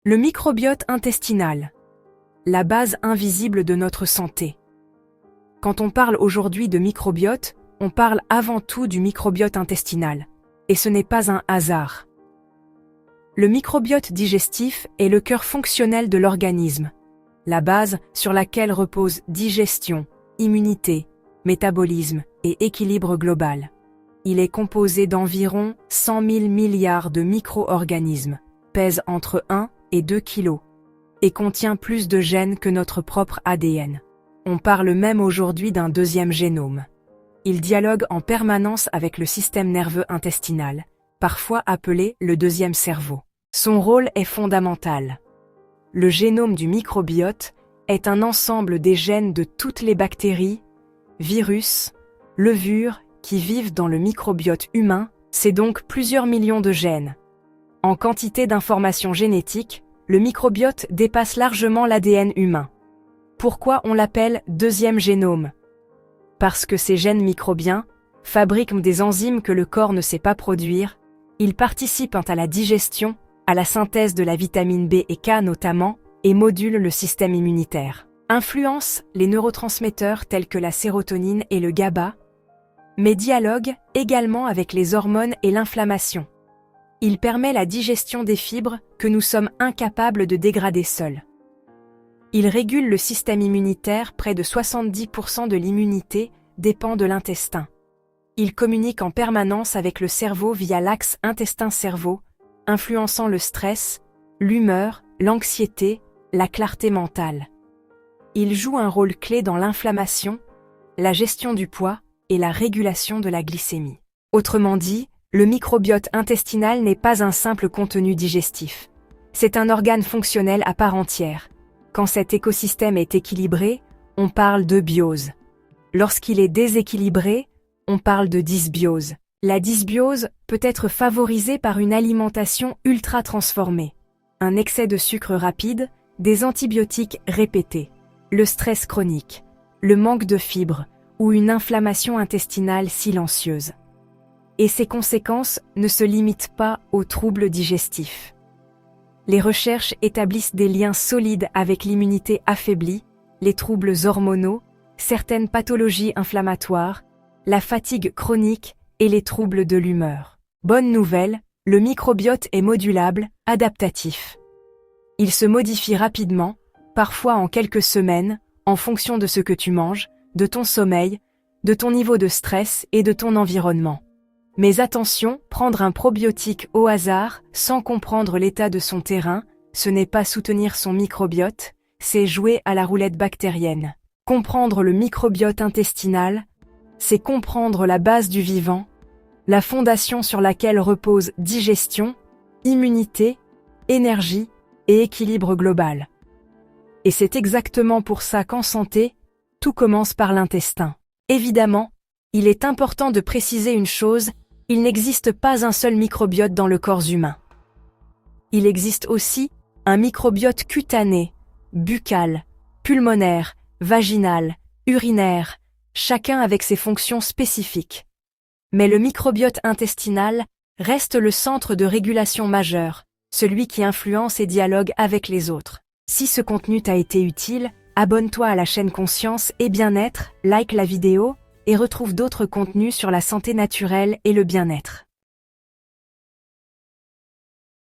Le microbiote intestinal, la base invisible de notre santé. Quand on parle aujourd'hui de microbiote, on parle avant tout du microbiote intestinal, et ce n'est pas un hasard. Le microbiote digestif est le cœur fonctionnel de l'organisme, la base sur laquelle repose digestion, immunité, métabolisme et équilibre global. Il est composé d'environ 100 000 milliards de micro-organismes, pèse entre 1 et 2 kilos, et contient plus de gènes que notre propre ADN. On parle même aujourd'hui d'un deuxième génome. Il dialogue en permanence avec le système nerveux intestinal, parfois appelé le deuxième cerveau. Son rôle est fondamental. Le génome du microbiote est un ensemble des gènes de toutes les bactéries, virus, levures qui vivent dans le microbiote humain, c'est donc plusieurs millions de gènes. En quantité d'informations génétiques, le microbiote dépasse largement l'ADN humain. Pourquoi on l'appelle deuxième génome? Parce que ces gènes microbiens fabriquent des enzymes que le corps ne sait pas produire, ils participent à la digestion, à la synthèse de la vitamine B et K notamment, et modulent le système immunitaire. Influencent les neurotransmetteurs tels que la sérotonine et le GABA, mais dialoguent également avec les hormones et l'inflammation. Il permet la digestion des fibres que nous sommes incapables de dégrader seuls. Il régule le système immunitaire, près de 70% de l'immunité dépend de l'intestin. Il communique en permanence avec le cerveau via l'axe intestin-cerveau, influençant le stress, l'humeur, l'anxiété, la clarté mentale. Il joue un rôle clé dans l'inflammation, la gestion du poids et la régulation de la glycémie. Autrement dit, le microbiote intestinal n'est pas un simple contenu digestif. C'est un organe fonctionnel à part entière. Quand cet écosystème est équilibré, on parle de biose. Lorsqu'il est déséquilibré, on parle de dysbiose. La dysbiose peut être favorisée par une alimentation ultra transformée, un excès de sucre rapide, des antibiotiques répétés, le stress chronique, le manque de fibres ou une inflammation intestinale silencieuse. Et ces conséquences ne se limitent pas aux troubles digestifs. Les recherches établissent des liens solides avec l'immunité affaiblie, les troubles hormonaux, certaines pathologies inflammatoires, la fatigue chronique et les troubles de l'humeur. Bonne nouvelle, le microbiote est modulable, adaptatif. Il se modifie rapidement, parfois en quelques semaines, en fonction de ce que tu manges, de ton sommeil, de ton niveau de stress et de ton environnement. Mais attention, prendre un probiotique au hasard, sans comprendre l'état de son terrain, ce n'est pas soutenir son microbiote, c'est jouer à la roulette bactérienne. Comprendre le microbiote intestinal, c'est comprendre la base du vivant, la fondation sur laquelle repose digestion, immunité, énergie et équilibre global. Et c'est exactement pour ça qu'en santé, tout commence par l'intestin. Évidemment, il est important de préciser une chose, il n'existe pas un seul microbiote dans le corps humain. Il existe aussi un microbiote cutané, buccal, pulmonaire, vaginal, urinaire, chacun avec ses fonctions spécifiques. Mais le microbiote intestinal reste le centre de régulation majeur, celui qui influence et dialogue avec les autres. Si ce contenu t'a été utile, abonne-toi à la chaîne Conscience et Bien-être, like la vidéo et retrouve d'autres contenus sur la santé naturelle et le bien-être.